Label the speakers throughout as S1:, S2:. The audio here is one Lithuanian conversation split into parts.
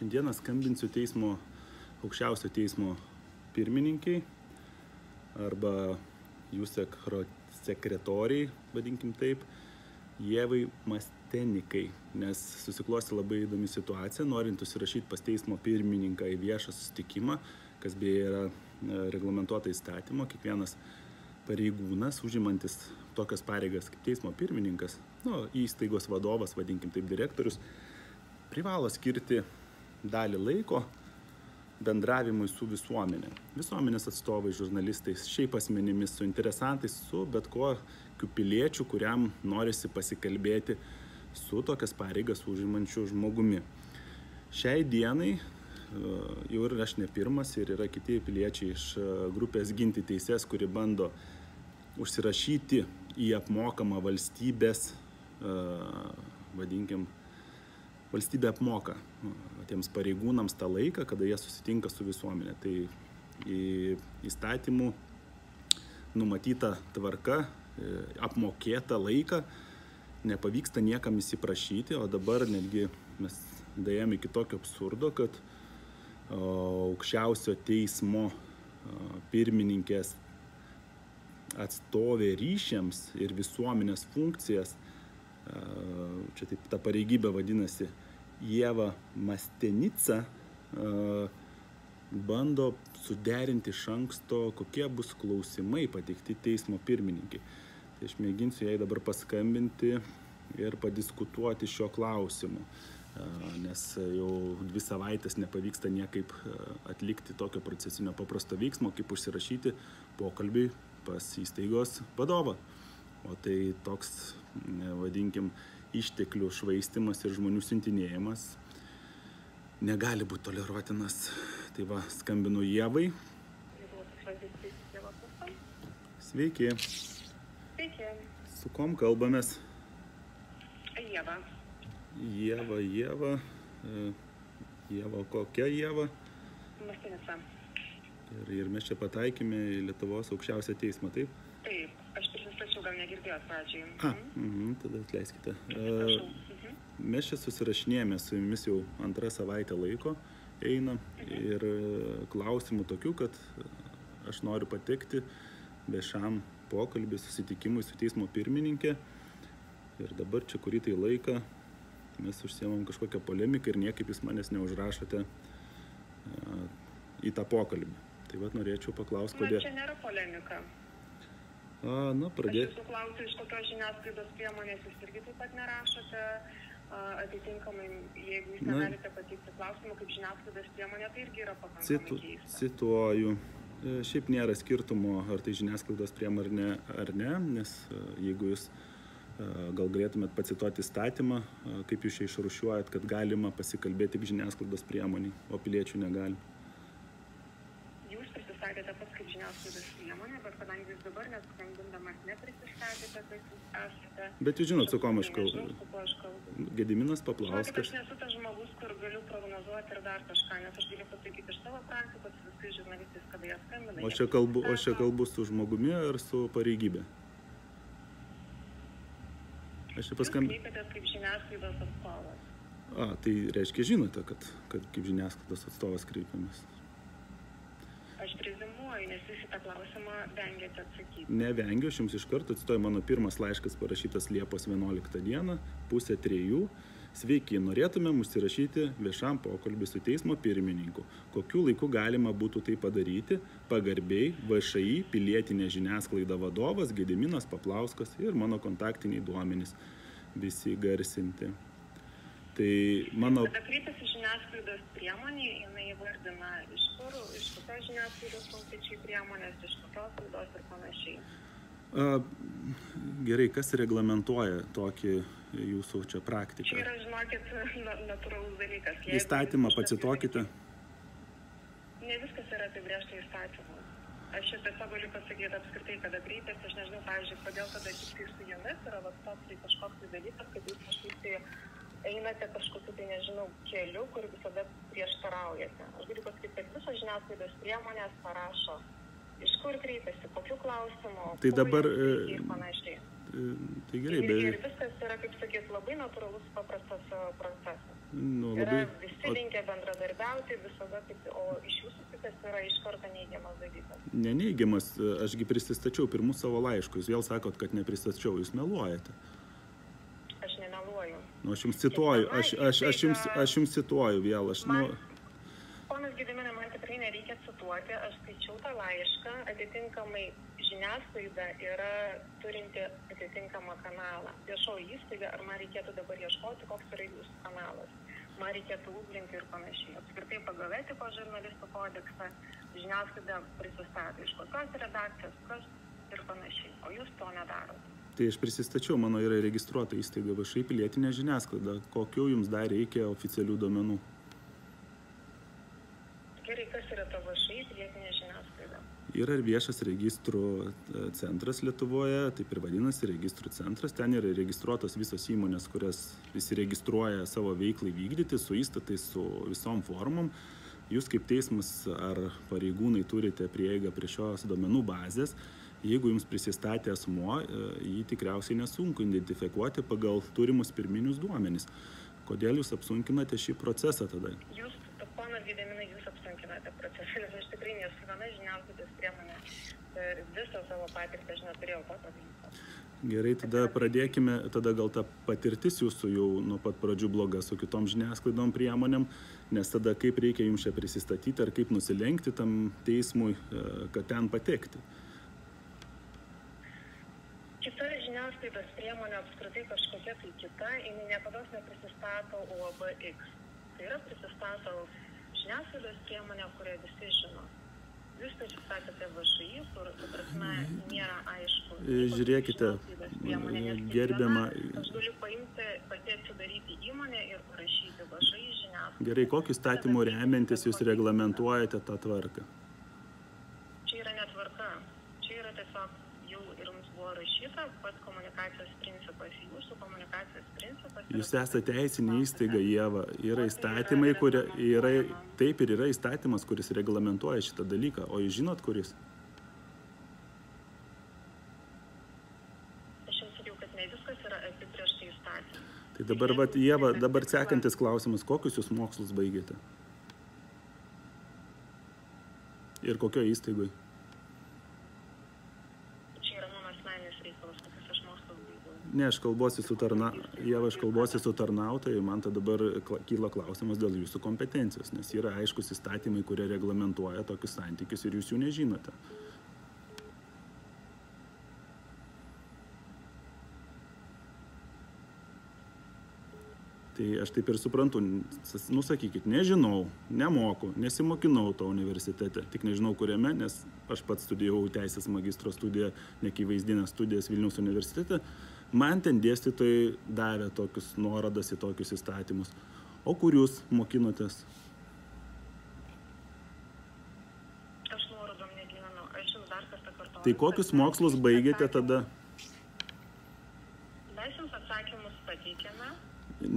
S1: Šiandieną skambinsiu aukščiausio teismo pirmininkiai arba jų sekretoriai, vadinkim taip, Ievai Mastenikai, nes susiklosti labai įdomi situacija, norint užsirašyti pas teismo pirmininką į viešą susitikimą, kas beje yra reglamentuota įstatymo, kiekvienas pareigūnas, užimantis tokias pareigas kaip teismo pirmininkas, įstaigos vadovas, vadinkim taip, direktorius, privalo skirti dalį laiko bendravimui su visuomenė. Visuomenės atstovai, žurnalistais, šiaip asmenimis, su interesantais, su bet kokiu piliečiu, kuriam norisi pasikalbėti su tokias pareigas užimančiu žmogumi. Šiai dienai jau ir aš ne pirmas ir yra kiti piliečiai iš grupės Ginti teises, kuri bando užsirašyti į apmokamą valstybės, vadinkim, valstybė apmoka tiems pareigūnams tą laiką, kada jie susitinka su visuomenė. Tai į įstatymų numatyta tvarka, apmokėta laiką nepavyksta niekam įsiprašyti, o dabar netgi mes daėjome iki tokio absurdo, kad aukščiausio teismo pirmininkės atstovė ryšiams ir visuomenės funkcijas, čia taip ta pareigybė vadinasi, Ieva Mastenica, bando suderinti iš anksto, kokie bus klausimai pateikti teismo pirmininkai. Tai aš mėginsiu jai dabar paskambinti ir padiskutuoti šio klausimu, nes jau 2 savaitės nepavyksta niekaip atlikti tokio procesinio paprasto veiksmo, kaip užsirašyti pokalbiui pas įstaigos vadovą. O tai toks, vadinkim, išteklių švaistymas ir žmonių siuntinėjimas negali būti toleruotinas. Tai va, skambinu Ievai. Sveiki.
S2: Sveiki.
S1: Su kom kalbamės?
S2: Ieva.
S1: Ieva. Ieva, kokia Ieva?
S2: Mastenica.
S1: Ir mes čia pataikėme į Lietuvos aukščiausią teismą, taip?
S2: Taip, aš prisistačiau, gal negirdėjot pradžiai.
S1: Tada atleiskite. Mes čia susirašinėjame su jumis jau 2 savaitę laiko eina ir klausimų tokių, kad aš noriu patekti viešam pokalbį, susitikimui su teismo pirmininkė ir dabar čia kurį tai laiką mes užsiemam kažkokią polemiką ir niekaip jūs manęs neužrašote į tą pokalbį. Tai vat norėčiau paklausti, kodėl.
S2: Čia nėra polemika.
S1: Pradėti.
S2: Aš jūsų klausiu, iš kokios žiniasklaidos priemonės jūs irgi taip pat nerašote. Atitinkamai, jeigu jūs negalite pateikti klausimų kaip žiniasklaidos priemonė, tai irgi yra pakankamai keista.
S1: Cituoju. Šiaip nėra skirtumo, ar tai žiniasklaidos priemonė ar ne, nes jeigu jūs gal galėtumėt pacituoti įstatymą, kaip jūs čia išrūšiuojat, kad galima pasikalbėti tik žiniasklaidos priemonė, o piliečių negali.
S2: Jūs prisistatėte pats kaip žiniasklaidos priemonė, bet kadangi jūs dabar neskambindamas neprisistatėte, tai jūs esate...
S1: Bet jūs žinot, su kuo aš kalbu.
S2: Nežinau, su kuo aš kalbu.
S1: Gediminas Paplauskas.
S2: Žinokit, aš nesu tas žmogus, kur galiu prognozuoti ir dar kažką, nes aš galiu pasakyti iš savo praktikos, viskai žurnalistais, kada jie skambina.
S1: O čia kalbu su žmogumi ar su pareigybė? Aš čia paskambinu.
S2: Jūs kreipėtės kaip žiniasklaidos atstovas.
S1: Tai reiškia žinote, kad kaip žiniasklaidos atstovas kreipiamės.
S2: Aš prezimuoju, nes jūs į tą klausimą vengiate atsakyti.
S1: Nevengiu, aš jums iš karto cituoju mano pirmas laiškas parašytas Liepos 11 dieną, 2:30. Sveiki, norėtumėm užsirašyti viešam pokalbį su teismo pirmininku. Kokiu laiku galima būtų tai padaryti? Pagarbiai, VŠI, pilietinė žiniasklaida vadovas, Gediminas Paplauskas ir mano kontaktiniai duomenys. Visi garsinti. Tai mano...
S2: Tada kreipiasi žiniasklaidos priemonė, jinai įvardina iš kokios žiniasklaidos konkrečiai priemonės, iš kokios laidos ir panašiai.
S1: Gerai, kas reglamentuoja tokį jūsų čia praktiką?
S2: Čia yra, žinokit, natūralus dalykas.
S1: Įstatymą pacituokite.
S2: Ne viskas yra apibrėžta įstatymu. Aš čia tiesiog galiu pasakyti apskritai, kada kreipiasi, aš nežinau, pavyzdžiui, kodėl tada tik tai su jumis yra toks kažkoks dalykas, kad jūs kažkaip tai einate kažkokiu tai, nežinau, keliu, kur visada prieštaraujate. Aš galiu pasakyti, kad visos žiniasklaidos priemonės parašo, iš kur kreipiasi, kokių klausimų,
S1: tai dabar,
S2: ir panašiai.
S1: Tai gerai,
S2: Ir viskas yra, kaip sakyt, labai natūralus, paprastas procesas. Yra visi linkę bendradarbiauti visada, o iš jūsų pusės yra iš karto neigiamas dalykas.
S1: Neneigiamas, ašgi prisistačiau pirmus savo laiškus, jūs vėl sakot, kad nepristačiau, jūs meluojate.
S2: Aš nemeluoju.
S1: Nu, aš jums cituoju, aš jums cituoju vėl,
S2: Ponas Gediminai, man tikrai nereikia cituoti, aš skaičiau tą laišką, atitinkamai žiniasklaida yra turinti atitinkamą kanalą. Viešoji įstaiga, ar man reikėtų dabar ieškoti, koks yra jūsų kanalas. Man reikėtų uglinti ir panašiai. Apskritai pagal etikos žurnalistų kodeksą žiniasklaida prisistato iš kokios redakcijos, kas ir panašiai, o jūs to nedarote.
S1: Tai aš prisistačiau, mano yra registruota įstaiga VŠI pilietinė žiniasklaida. Kokių jums dar reikia oficialių duomenų?
S2: Gerai, kas yra ta VŠI pilietinė žiniasklaida?
S1: Yra ir viešas registrų centras Lietuvoje, taip ir vadinasi registrų centras. Ten yra registruotos visos įmonės, kurias visi registruoja savo veiklai vykdyti, su įstatais, su visom formom. Jūs kaip teismas ar pareigūnai turite prieigą prie šios duomenų bazės. Jeigu jums prisistatė asmuo, jį tikriausiai nesunku identifikuoti pagal turimus pirminius duomenis. Kodėl jūs apsunkinate šį procesą tada?
S2: Jūs, ponas Gediminai, jūs apsunkinate procesą, nes aš tikrai nesu viena žiniasklaidos priemonė. Per visą savo patirtį aš neturėjau tokio dalyko.
S1: Gerai, tada pradėkime, tada gal ta patirtis jūsų jau nuo pat pradžių bloga su kitom žiniasklaidom priemonėm, nes tada kaip reikia jums čia prisistatyti ar kaip nusilenkti tam teismui, kad ten patekti.
S2: Kita žiniasklaidos priemonė apskritai kažkokia tai kita, jinai niekada neprisistato UAB X. Tai yra prisistato žiniasklaidos priemonė, kurią visi žino. Jūs prisistatėte VŠI, kur, prasme, nėra aišku.
S1: Žiūrėkite, gerbiama.
S2: Aš galiu paimti, pati atsidaryti įmonę ir parašyti VŠI žiniasklaidą.
S1: Gerai, kokiu įstatymu remiantis jūs reglamentuojate tą tvarką?
S2: Čia yra netvarka. Čia yra tiesiog jau ir mums buvo rašyta pats komunikacijos principas. Jūsų komunikacijos principas.
S1: Jūs esate teisinė įstaiga, Ieva. Yra įstatymai, kurie yra, taip ir yra įstatymas, kuris reglamentuoja šitą dalyką. O jūs žinot, kuris?
S2: Aš jums sakiau, kad ne viskas yra apibrėžta įstatymu.
S1: Tai dabar, Ieva, dabar sekantis klausimas, kokius jūs mokslus baigėte? Ir kokio įstaigoj? Ne, aš kalbuosi su tarnautoju, man tada dabar kyla klausimas dėl jūsų kompetencijos, nes yra aiškus įstatymai, kurie reglamentuoja tokius santykius ir jūs jų nežinote. Tai aš taip ir suprantu, nusakykit, nežinau, nemoku, nesimokinau to universitete, tik nežinau kuriame, nes aš pats studijavau teisės magistro studiją, neakivaizdinės studijas Vilniaus universitete. Man ten dėstytojai davė tokius nuorodas į tokius įstatymus. O kur jūs mokinotės?
S2: Aš nuorodom negyvenu. Aš jums dar kartą kartuoju.
S1: Tai kokius mokslus baigėte tada?
S2: Mes jums atsakymus pateikėme.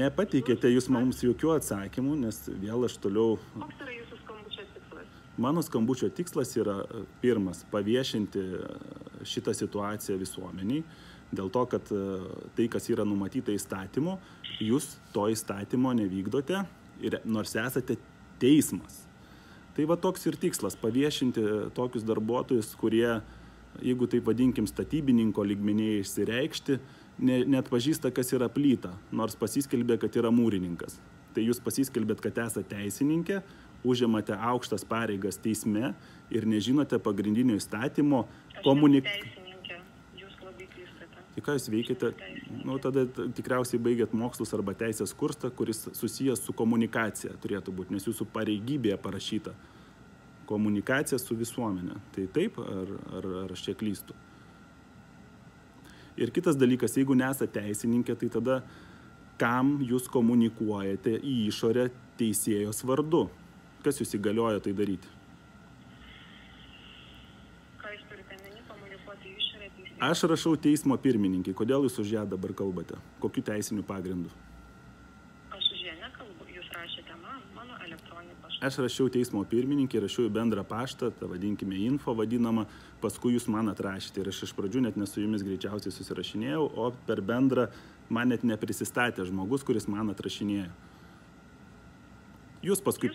S1: Nepateikėte jūs mums jokių atsakymų, nes vėl aš toliau...
S2: Koks yra jūsų skambučio tikslas?
S1: Mano skambučio tikslas yra pirmas – paviešinti šitą situaciją visuomeniai. Dėl to, kad tai, kas yra numatyta įstatymu, jūs to įstatymo nevykdote, nors esate teismas. Tai va toks ir tikslas – paviešinti tokius darbuotojus, kurie, jeigu taip vadinkim, statybininko lygmenyje išsireikšti, net pažįsta, kas yra plyta, nors pasiskelbė, kad yra mūrininkas. Tai jūs pasiskelbėt, kad esate teisininkė, užimate aukštas pareigas teisme ir nežinote pagrindinio įstatymo Tai ką jūs veikite? Nu, tada tikriausiai baigėt mokslus arba teisės kursą, kuris susijęs su komunikacija turėtų būti, nes jūsų pareigybėje parašyta komunikacija su visuomenė. Tai taip, ar aš čia klystu? Ir kitas dalykas, jeigu nesate teisininkė, tai tada kam jūs komunikuojate į išorę teisėjos vardu? Kas jūs įgalioja tai daryti? Aš rašau teismo pirmininkai. Kodėl jūs už ją dabar kalbate? Kokiu teisiniu pagrindu?
S2: Aš už ją nekalbu. Jūs rašėte man, mano elektroninį. elektroninį paštą?
S1: Aš rašiau teismo pirmininkį, rašiau į bendrą paštą, tą vadinkime info vadinamą, paskui jūs man atrašėte ir aš iš pradžių net nesu jumis greičiausiai susirašinėjau, o per bendrą man net neprisistatė žmogus, kuris man atrašinėjo. Jūs paskui...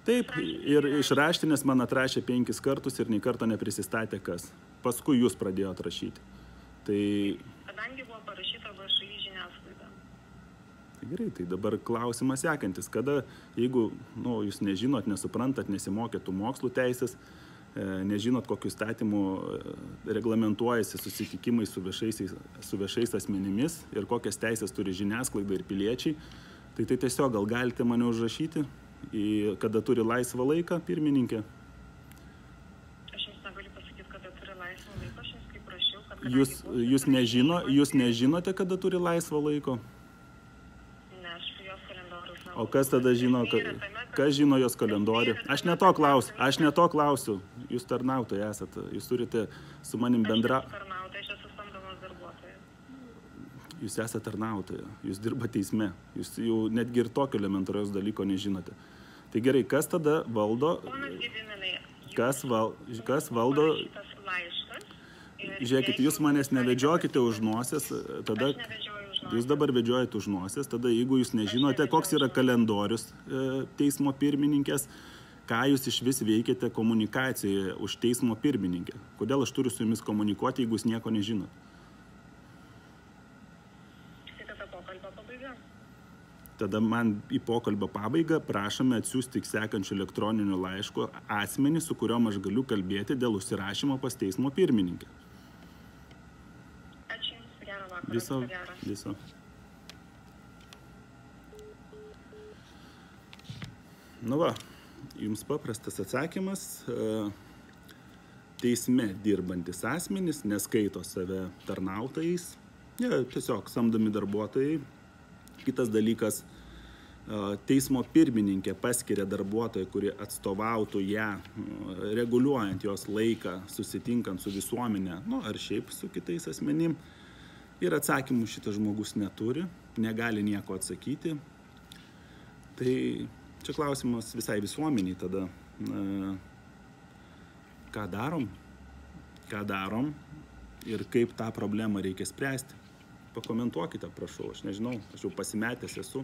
S1: Taip, ir iš raštinės man atrašė 5 kartus ir nei karto neprisistatė kas. Paskui jūs pradėjote rašyti. Tai...
S2: Kadangi buvo parašyta VŠI žiniasklaida.
S1: Tai gerai, tai dabar klausimas sekantis. Kada, jeigu jūs nežinot, nesuprantat, nesimokėt tų mokslų teisės, nežinot, kokiu įstatymu reglamentuojasi susitikimai su viešais asmenimis ir kokias teisės turi žiniasklaida ir piliečiai, tai tiesiog gal galite mane užrašyti, kada turi laisvą laiką pirmininkė?
S2: Aš jums negaliu pasakyti, kada turi laisvą laiką, aš jums kaip prašiau, kad...
S1: Jūs nežinote, kada turi laisvą laiko?
S2: Ne, aš jos kalendorius...
S1: O kas tada žino, kas žino jos kalendorių? Aš ne to klausiu. Jūs tarnautojai esate, jūs turite su manim bendra...
S2: Aš esu tarnautoja, aš esu samdomas darbuotojas.
S1: Jūs esate tarnautoja, jūs dirba teisme, jūs jau netgi ir tokio elementariaus dalyko nežinote. Tai gerai, kas tada valdo...
S2: Ponas Gediminai,
S1: kas valdo... Žiūrėkit, jūs manęs nevedžiokite už nosies, tada... Jūs dabar vedžiojate už nosies, tada jeigu jūs nežinote, koks yra kalendorius teismo pirmininkės, ką jūs iš vis veikiate komunikacijoje už teismo pirmininkę. Kodėl aš turiu su jumis komunikuoti, jeigu jūs nieko nežinot? Tada man į pokalbio pabaigą prašome atsiųsti sekančių elektroninių laiškų asmenį, su kuriuom aš galiu kalbėti dėl užsirašymo pas teismo pirmininkę.
S2: Ačiū Jums, gerą vakarą.
S1: Viso. Nu va, jums paprastas atsakymas. Teisme dirbantis asmenys neskaito save tarnautojais. Jie tiesiog samdomi darbuotojai. Kitas dalykas, teismo pirmininkė paskiria darbuotoją, kuri atstovautų ją, reguliuojant jos laiką, susitinkant su visuomenė, ar šiaip su kitais asmenim. Ir atsakymų šitas žmogus neturi, negali nieko atsakyti. Tai čia klausimas visai visuomeniai tada, ką darom ir kaip tą problemą reikia spręsti. Pakomentuokite, prašau, aš nežinau, aš jau pasimetęs esu.